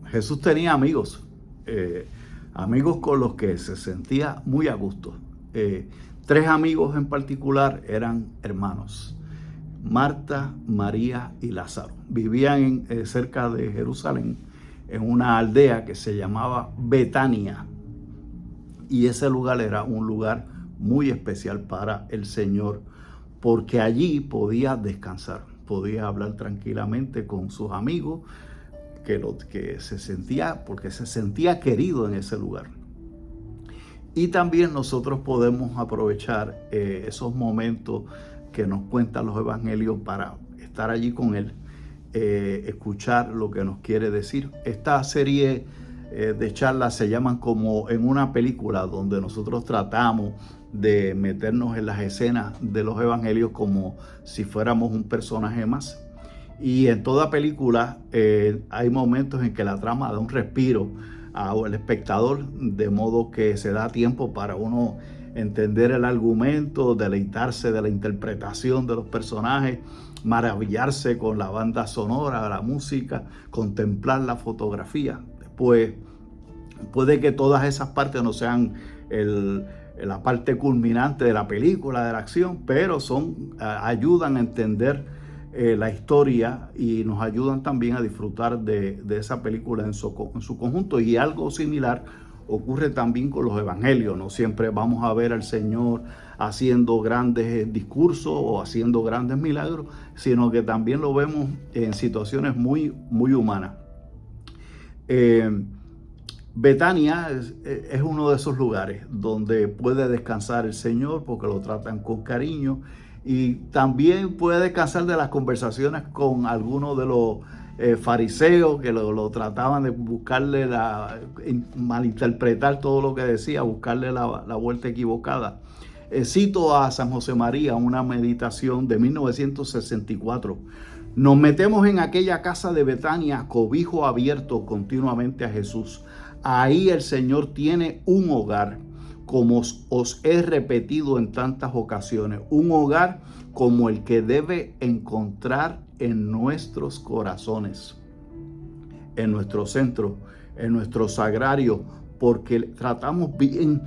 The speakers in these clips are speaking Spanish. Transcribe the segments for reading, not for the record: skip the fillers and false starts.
Jesús tenía amigos, amigos con los que se sentía muy a gusto. Tres amigos en particular eran hermanos: Marta, María y Lázaro. Vivían cerca de Jerusalén, en una aldea que se llamaba Betania. Y ese lugar era un lugar muy especial para el Señor, porque allí podía descansar, podía hablar tranquilamente con sus amigos, porque se sentía querido en ese lugar. Y también nosotros podemos aprovechar esos momentos que nos cuentan los evangelios para estar allí con Él, escuchar lo que nos quiere decir. Esta serie de charlas se llaman como en una película, donde nosotros tratamos de meternos en las escenas de los evangelios como si fuéramos un personaje más. Y en toda película hay momentos en que la trama da un respiro al espectador, de modo que se da tiempo para uno entender el argumento, deleitarse de la interpretación de los personajes, maravillarse con la banda sonora, la música, contemplar la fotografía. Pues puede que todas esas partes no sean la parte culminante de la película, de la acción, pero ayudan a entender la historia y nos ayudan también a disfrutar de esa película en su conjunto. Y algo similar ocurre también con los evangelios. No siempre vamos a ver al Señor haciendo grandes discursos o haciendo grandes milagros, sino que también lo vemos en situaciones muy, muy humanas. Betania es uno de esos lugares donde puede descansar el Señor, porque lo tratan con cariño, y también puede descansar de las conversaciones con algunos de los fariseos que lo trataban de buscarle malinterpretar todo lo que decía, buscarle la vuelta equivocada. Cito a San José María, una meditación de 1964. Nos metemos en aquella casa de Betania, cobijo abierto continuamente a Jesús. Ahí el Señor tiene un hogar, como os he repetido en tantas ocasiones, un hogar como el que debe encontrar en nuestros corazones, en nuestro centro, en nuestro sagrario, porque tratamos bien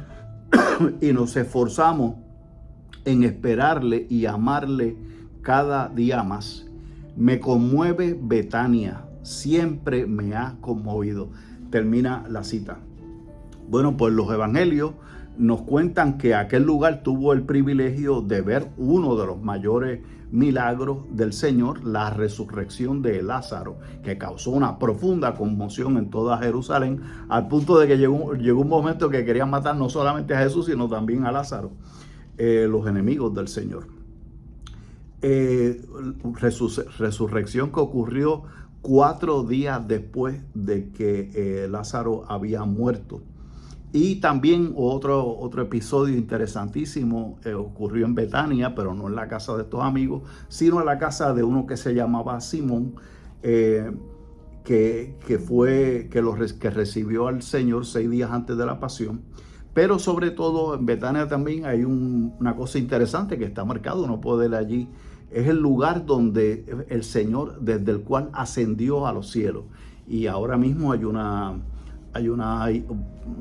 y nos esforzamos en esperarle y amarle cada día más. Me conmueve Betania, siempre me ha conmovido. Termina la cita. Bueno, pues los evangelios nos cuentan que aquel lugar tuvo el privilegio de ver uno de los mayores milagros del Señor, la resurrección de Lázaro, que causó una profunda conmoción en toda Jerusalén, al punto de que llegó un momento que querían matar no solamente a Jesús, sino también a Lázaro, los enemigos del Señor. Resurrección que ocurrió 4 días después de que Lázaro había muerto. Y también otro episodio interesantísimo ocurrió en Betania, pero no en la casa de estos amigos, sino en la casa de uno que se llamaba Simón, que recibió al Señor 6 días antes de la pasión. Pero sobre todo en Betania también hay una cosa interesante que está marcado, uno puede ir allí. Es el lugar donde el Señor, desde el cual ascendió a los cielos. Y ahora mismo hay una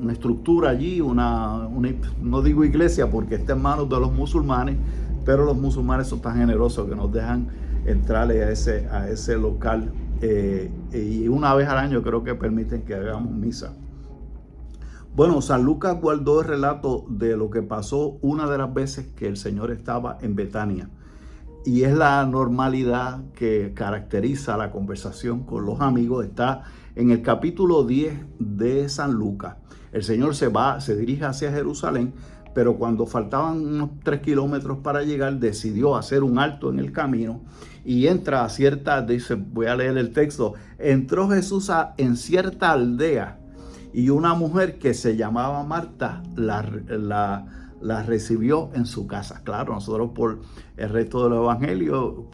estructura allí, no digo iglesia porque está en manos de los musulmanes, pero los musulmanes son tan generosos que nos dejan entrarle a ese local, y una vez al año creo que permiten que hagamos misa. Bueno, San Lucas guardó el relato de lo que pasó una de las veces que el Señor estaba en Betania. Y es la normalidad que caracteriza la conversación con los amigos. Está en el capítulo 10 de San Lucas. El Señor se dirige hacia Jerusalén, pero cuando faltaban unos 3 kilómetros para llegar, decidió hacer un alto en el camino y entra voy a leer el texto: entró Jesús en cierta aldea, y una mujer que se llamaba Marta la recibió en su casa. Claro, nosotros por el resto del evangelio,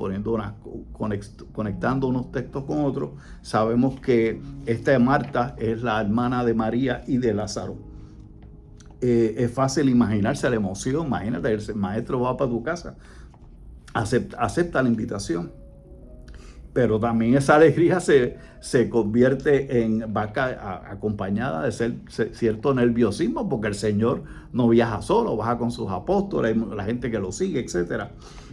conectando unos textos con otros, sabemos que esta Marta es la hermana de María y de Lázaro. Es fácil imaginarse la emoción. Imagínate, el maestro va para tu casa, acepta la invitación. Pero también esa alegría se convierte en acompañada de cierto nerviosismo, porque el Señor no viaja solo, baja con sus apóstoles, la gente que lo sigue, etc.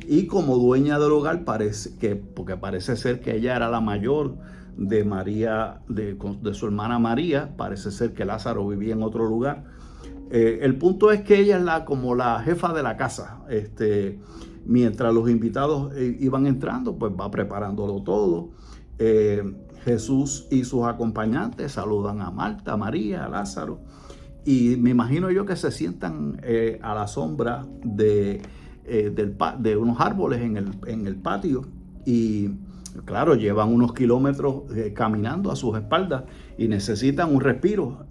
Y como dueña del hogar, porque parece ser que ella era la mayor de María, de su hermana María, parece ser que Lázaro vivía en otro lugar. El punto es que ella es como la jefa de la casa. Mientras los invitados iban entrando, pues va preparándolo todo. Jesús y sus acompañantes saludan a Marta, a María, a Lázaro. Y me imagino yo que se sientan a la sombra de unos árboles en el patio. Y claro, llevan unos kilómetros caminando a sus espaldas y necesitan un respiro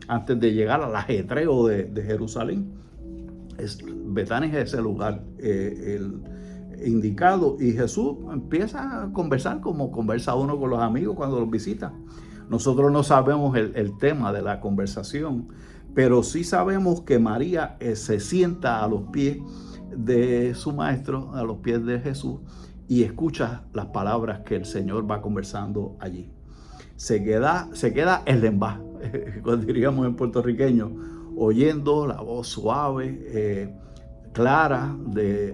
antes de llegar al ajetreo de Jerusalén. Betania es ese lugar el indicado, y Jesús empieza a conversar como conversa uno con los amigos cuando los visita. Nosotros no sabemos el tema de la conversación, pero sí sabemos que María se sienta a los pies de su maestro, a los pies de Jesús, y escucha las palabras que el Señor va conversando allí. Se queda en lembá, diríamos en puertorriqueño, oyendo la voz suave, clara,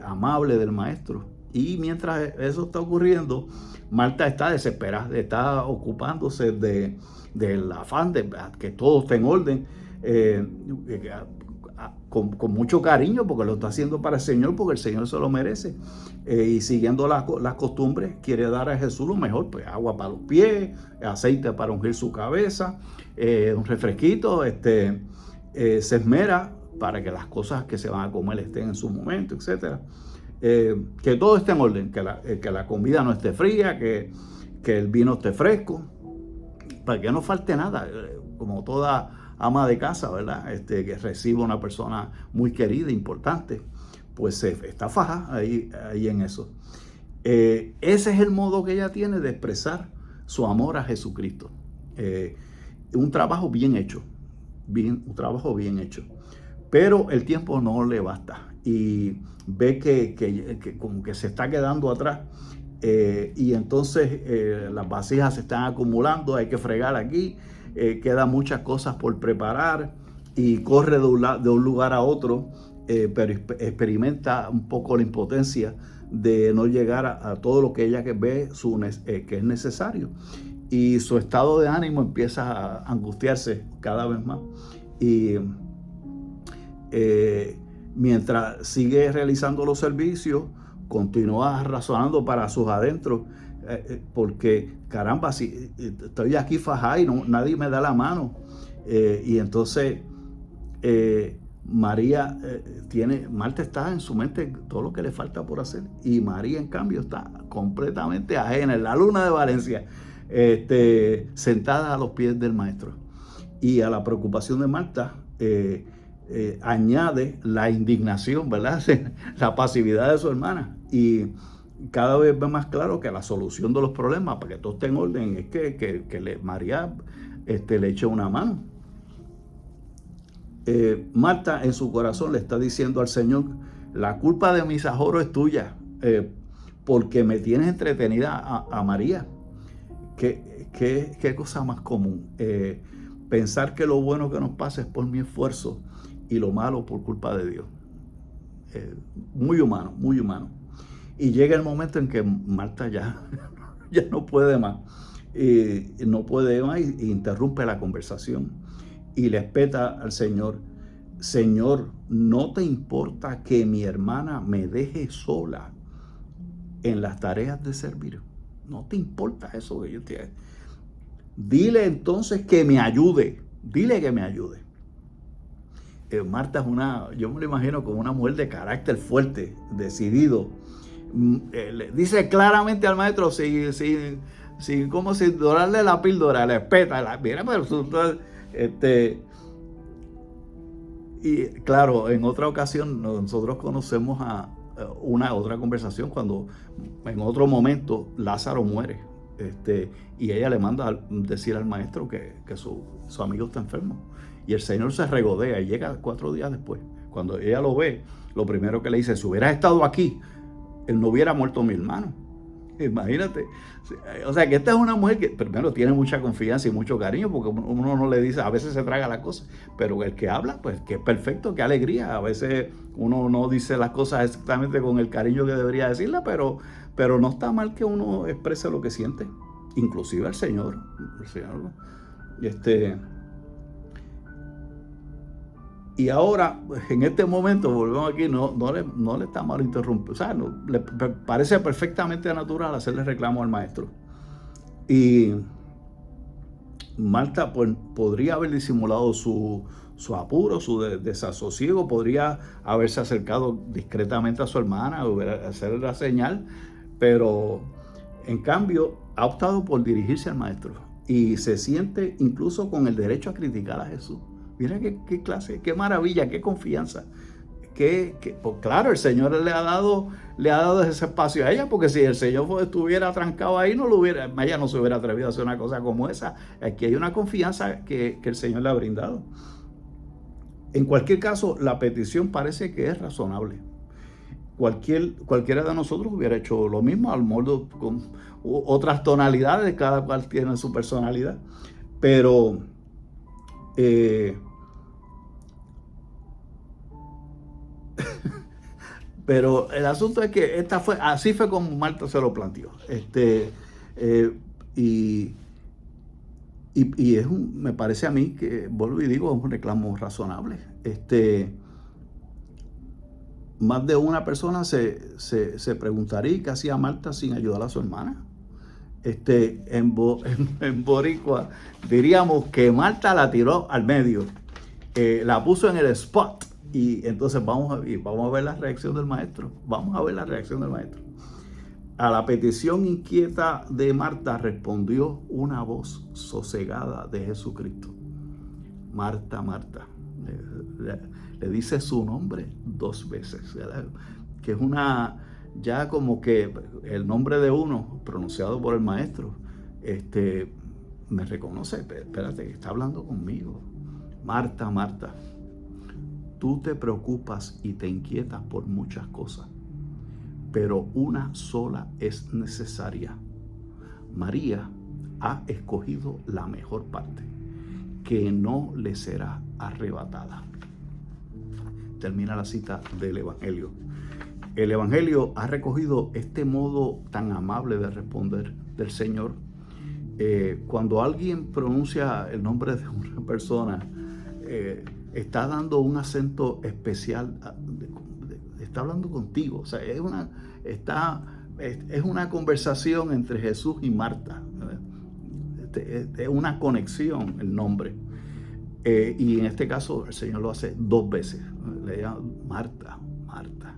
amable del maestro. Y mientras eso está ocurriendo, Marta está desesperada, está ocupándose del afán de que todo esté en orden, con mucho cariño, porque lo está haciendo para el Señor, porque el Señor se lo merece. Y siguiendo las costumbres, quiere dar a Jesús lo mejor, pues agua para los pies, aceite para ungir su cabeza, un refresquito, se esmera para que las cosas que se van a comer estén en su momento, etc. Que todo esté en orden, que la comida no esté fría, que el vino esté fresco, para que no falte nada, como toda ama de casa, ¿verdad? Que recibe una persona muy querida, importante, pues está faja ahí en eso. Ese es el modo que ella tiene de expresar su amor a Jesucristo. Un trabajo bien hecho. Un trabajo bien hecho, pero el tiempo no le basta y ve que como que se está quedando atrás, y entonces las vasijas se están acumulando, hay que fregar aquí, quedan muchas cosas por preparar, y corre de un lugar a otro, pero experimenta un poco la impotencia de no llegar a todo lo que ella ve que es necesario. Y su estado de ánimo empieza a angustiarse cada vez más. Y mientras sigue realizando los servicios, continúa razonando para sus adentros, porque caramba, si estoy aquí fajada y nadie me da la mano. Y entonces Marta está en su mente todo lo que le falta por hacer, y María en cambio está completamente ajena, en la luna de Valencia, sentada a los pies del maestro. Y a la preocupación de Marta añade la indignación, ¿verdad? La pasividad de su hermana, y cada vez ve más claro que la solución de los problemas para que todo esté en orden es que María le eche una mano. Marta en su corazón le está diciendo al Señor: la culpa de mis ajoros es tuya, porque me tienes entretenida a María. ¿Qué cosa más común? Pensar que lo bueno que nos pasa es por mi esfuerzo y lo malo por culpa de Dios. Muy humano, muy humano. Y llega el momento en que Marta ya no puede más. No puede más, y interrumpe la conversación y le espeta al Señor: Señor, ¿no te importa que mi hermana me deje sola en las tareas de servir? ¿No te importa eso que yo te haga? Dile entonces que me ayude. Dile que me ayude. Marta yo me lo imagino como una mujer de carácter fuerte, decidido. Le dice claramente al maestro, como si dorarle la píldora, le espeta. Mira, pero y claro, en otra ocasión nosotros conocemos una otra conversación cuando en otro momento Lázaro muere, y ella le manda a decir al maestro que su amigo está enfermo, y el Señor se regodea y llega 4 días después. Cuando ella lo ve, lo primero que le dice: si hubieras estado aquí, él no hubiera muerto mi hermano. Imagínate. O sea, que esta es una mujer que primero tiene mucha confianza y mucho cariño, porque uno no le dice, a veces se traga las cosas, pero el que habla, pues que es perfecto, qué alegría. A veces uno no dice las cosas exactamente con el cariño que debería decirla, pero no está mal que uno exprese lo que siente, inclusive el Señor. El Señor, este, y ahora, en este momento, volvemos aquí, no le está mal interrumpir. O sea, le parece perfectamente natural hacerle reclamo al maestro. Y Marta pues, podría haber disimulado su apuro, su desasosiego, podría haberse acercado discretamente a su hermana, hacerle la señal, pero en cambio ha optado por dirigirse al maestro y se siente incluso con el derecho a criticar a Jesús. Mira qué clase, qué maravilla, qué confianza. Pues claro, el Señor le ha dado ese espacio a ella, porque si el Señor estuviera trancado ahí, ella no se hubiera atrevido a hacer una cosa como esa. Aquí hay una confianza que el Señor le ha brindado. En cualquier caso, la petición parece que es razonable. Cualquiera de nosotros hubiera hecho lo mismo, al modo con otras tonalidades, cada cual tiene su personalidad, pero pero el asunto es que así fue como Marta se lo planteó. Y, me parece a mí que, vuelvo y digo, es un reclamo razonable. Más de una persona se preguntaría qué hacía Marta sin ayudar a su hermana. En Boricua diríamos que Marta la tiró al medio, la puso en el spot. Y entonces vamos a ver la reacción del maestro. Vamos a ver la reacción del maestro. A la petición inquieta de Marta respondió una voz sosegada de Jesucristo. Marta, Marta. Le dice su nombre 2 veces, ¿verdad? Que es ya como que el nombre de uno pronunciado por el maestro, me reconoce. Espérate, está hablando conmigo. Marta, Marta. Tú te preocupas y te inquietas por muchas cosas, pero una sola es necesaria. María ha escogido la mejor parte, que no le será arrebatada. Termina la cita del Evangelio. El Evangelio ha recogido este modo tan amable de responder del Señor. Cuando alguien pronuncia el nombre de una persona, está dando un acento especial, está hablando contigo. O sea, es una conversación entre Jesús y Marta. Es una conexión el nombre. Y en este caso el Señor lo hace 2 veces. Le llama Marta, Marta.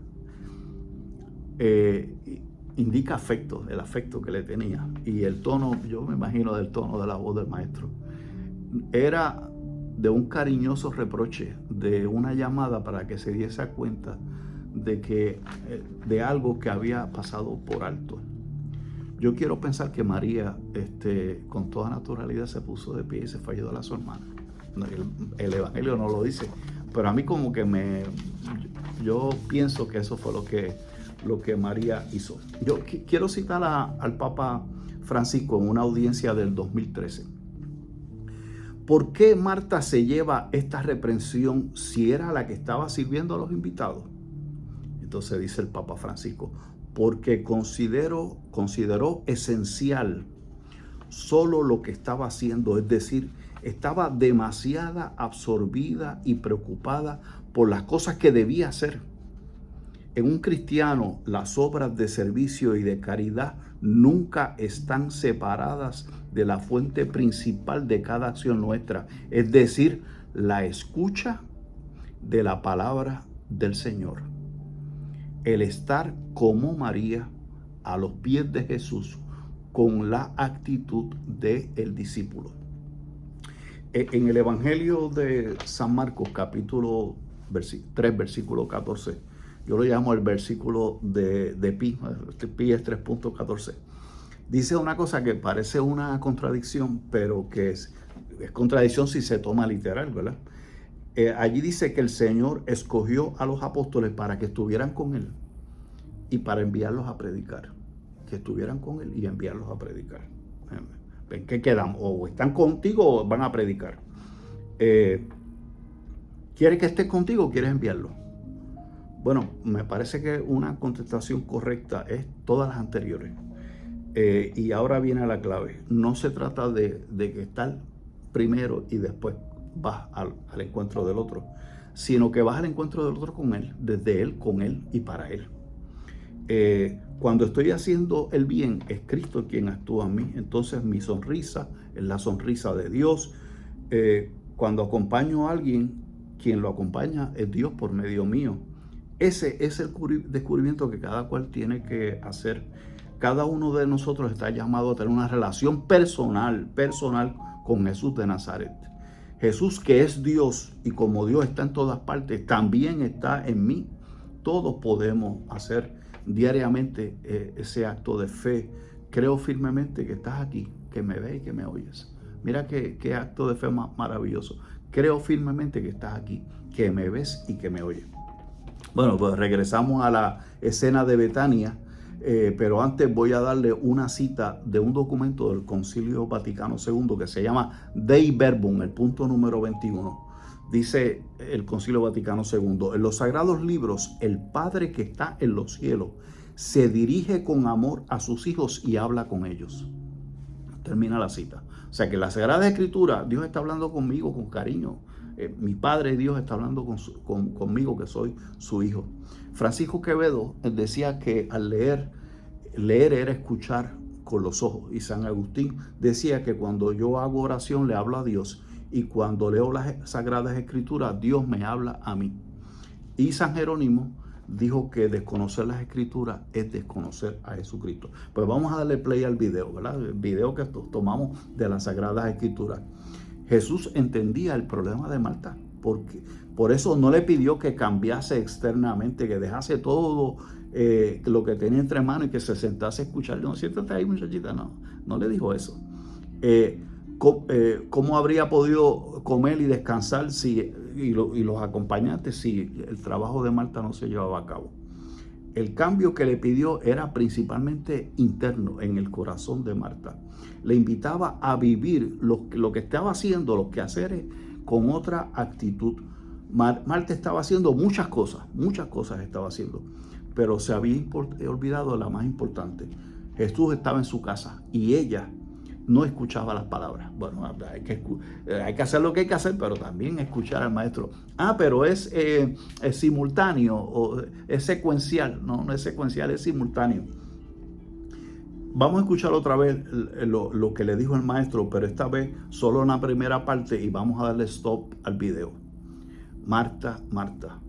Indica afecto, el afecto que le tenía. Y el tono, yo me imagino del tono de la voz del maestro, era de un cariñoso reproche, de una llamada para que se diese cuenta de algo que había pasado por alto. Yo quiero pensar que María, con toda naturalidad, se puso de pie y se fue a ayudar a su hermana. El Evangelio no lo dice, pero a mí como que yo pienso que eso fue lo que María hizo. Yo quiero citar al Papa Francisco en una audiencia del 2013. ¿Por qué Marta se lleva esta reprensión si era la que estaba sirviendo a los invitados? Entonces dice el Papa Francisco, porque consideró esencial solo lo que estaba haciendo, es decir, estaba demasiado absorbida y preocupada por las cosas que debía hacer. En un cristiano, las obras de servicio y de caridad nunca están separadas de la fuente principal de cada acción nuestra, es decir, la escucha de la palabra del Señor. El estar como María a los pies de Jesús con la actitud del discípulo. En el Evangelio de San Marcos, capítulo 3, versículo 14, yo lo llamo el versículo de Pi. Pi es 3.14. Dice una cosa que parece una contradicción, pero que es contradicción si se toma literal, ¿verdad? Allí dice que el Señor escogió a los apóstoles para que estuvieran con Él y para enviarlos a predicar. que estuvieran con él y enviarlos a predicar. ¿En qué quedan? O están contigo o van a predicar. ¿Quieres que estés contigo o quieres enviarlo? Bueno, me parece que una contestación correcta es todas las anteriores. Y ahora viene la clave. No se trata de que estar primero y después vas al encuentro del otro, sino que vas al encuentro del otro con él, desde él, con él y para él. Cuando estoy haciendo el bien, es Cristo quien actúa en mí. Entonces mi sonrisa es la sonrisa de Dios. Cuando acompaño a alguien, quien lo acompaña es Dios por medio mío. Ese es el descubrimiento que cada cual tiene que hacer. Cada uno de nosotros está llamado a tener una relación personal con Jesús de Nazaret. Jesús, que es Dios, y como Dios está en todas partes, también está en mí. Todos podemos hacer diariamente ese acto de fe. Creo firmemente que estás aquí, que me ves y que me oyes. Mira qué acto de fe más maravilloso. Creo firmemente que estás aquí, que me ves y que me oyes. Bueno, pues regresamos a la escena de Betania, pero antes voy a darle una cita de un documento del Concilio Vaticano II que se llama Dei Verbum, el punto número 21. Dice el Concilio Vaticano II: en los sagrados libros, el Padre que está en los cielos se dirige con amor a sus hijos y habla con ellos. Termina la cita. O sea que en la Sagrada Escritura Dios está hablando conmigo con cariño. Mi Padre Dios está hablando conmigo, que soy su hijo. Francisco Quevedo decía que al leer era escuchar con los ojos. Y San Agustín decía que cuando yo hago oración le hablo a Dios, y cuando leo las Sagradas Escrituras Dios me habla a mí. Y San Jerónimo dijo que desconocer las Escrituras es desconocer a Jesucristo. Pues vamos a darle play al video, ¿verdad? El video que tomamos de las Sagradas Escrituras. Jesús entendía el problema de Marta, porque por eso no le pidió que cambiase externamente, que dejase todo lo que tenía entre manos y que se sentase a escuchar. No, siéntate ahí, muchachita, no le dijo eso. ¿Cómo habría podido comer y descansar y los acompañantes si el trabajo de Marta no se llevaba a cabo? El cambio que le pidió era principalmente interno, en el corazón de Marta. Le invitaba a vivir lo que estaba haciendo, los quehaceres, con otra actitud. Marta estaba haciendo muchas cosas estaba haciendo, pero se había olvidado de la más importante. Jesús estaba en su casa y ella no escuchaba las palabras. Bueno, hay que hacer lo que hay que hacer, pero también escuchar al maestro. Pero es simultáneo, o es secuencial. No es secuencial, es simultáneo. Vamos a escuchar otra vez lo que le dijo el maestro, pero esta vez solo en la primera parte, y vamos a darle stop al video. Marta, Marta,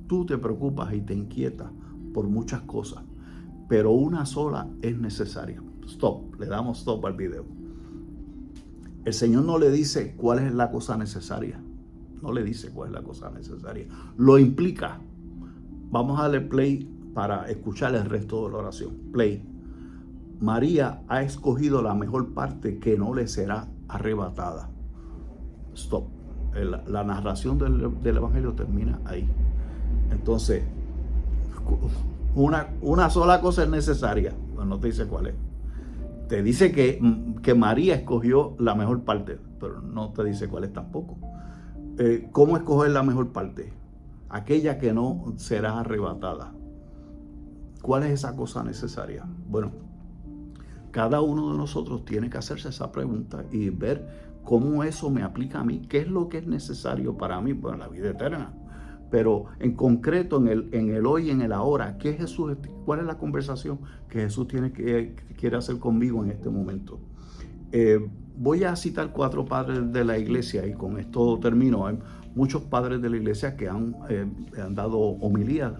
tú te preocupas y te inquietas por muchas cosas, pero una sola es necesaria. Stop, le damos stop al video. El Señor no le dice cuál es la cosa necesaria. No le dice cuál es la cosa necesaria. Lo implica. Vamos a darle play para escuchar el resto de la oración. Play. María ha escogido la mejor parte que no le será arrebatada. Stop. La narración del Evangelio termina ahí. Entonces, una sola cosa es necesaria. Bueno, no te dice cuál es. Te dice que María escogió la mejor parte, pero no te dice cuál es tampoco. ¿Cómo escoger la mejor parte? Aquella que no será arrebatada. ¿Cuál es esa cosa necesaria? Bueno, cada uno de nosotros tiene que hacerse esa pregunta y ver cómo eso me aplica a mí. ¿Qué es lo que es necesario para mí? Bueno, la vida eterna. Pero en concreto, en el hoy y en el ahora, ¿qué Jesús, cuál es la conversación que Jesús quiere hacer conmigo en este momento? Voy a citar 4 padres de la iglesia y con esto termino. Hay muchos padres de la iglesia que han dado homilías,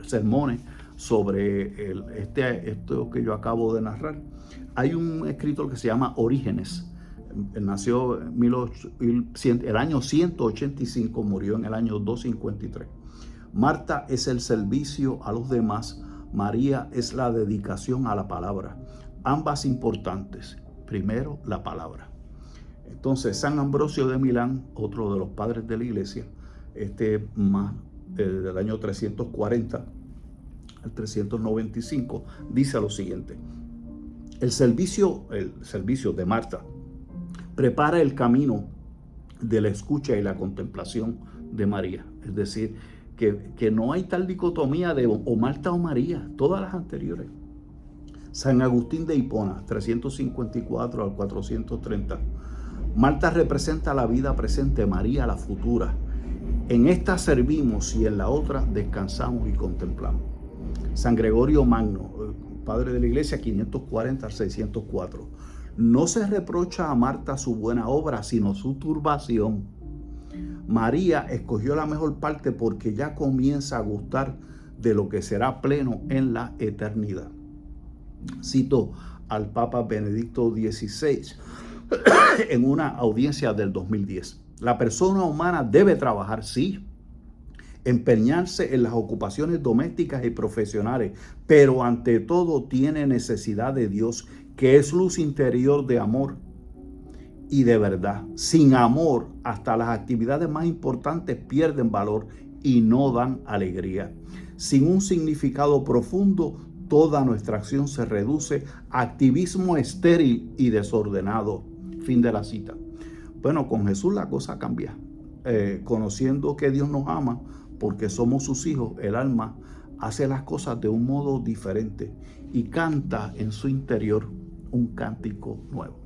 sermones sobre esto que yo acabo de narrar. Hay un escritor que se llama Orígenes. Nació en el año 185, murió en el año 253. Marta es el servicio a los demás, María es la dedicación a la palabra. Ambas importantes. Primero, la palabra. Entonces, San Ambrosio de Milán, otro de los padres de la iglesia, del año 340 al 395, dice lo siguiente: El servicio de Marta prepara el camino de la escucha y la contemplación de María. Es decir, que no hay tal dicotomía de o Marta o María, todas las anteriores. San Agustín de Hipona, 354 al 430. Marta representa la vida presente, María la futura. En esta servimos y en la otra descansamos y contemplamos. San Gregorio Magno, padre de la iglesia, 540 al 604. No se reprocha a Marta su buena obra, sino su turbación. María escogió la mejor parte porque ya comienza a gustar de lo que será pleno en la eternidad. Cito al Papa Benedicto XVI en una audiencia del 2010. La persona humana debe trabajar, sí, empeñarse en las ocupaciones domésticas y profesionales, pero ante todo tiene necesidad de Dios, que es luz interior de amor y de verdad. Sin amor, hasta las actividades más importantes pierden valor y no dan alegría. Sin un significado profundo, toda nuestra acción se reduce a activismo estéril y desordenado. Fin de la cita. Bueno, con Jesús la cosa cambia. Conociendo que Dios nos ama, porque somos sus hijos, el alma hace las cosas de un modo diferente y canta en su interior un cántico nuevo.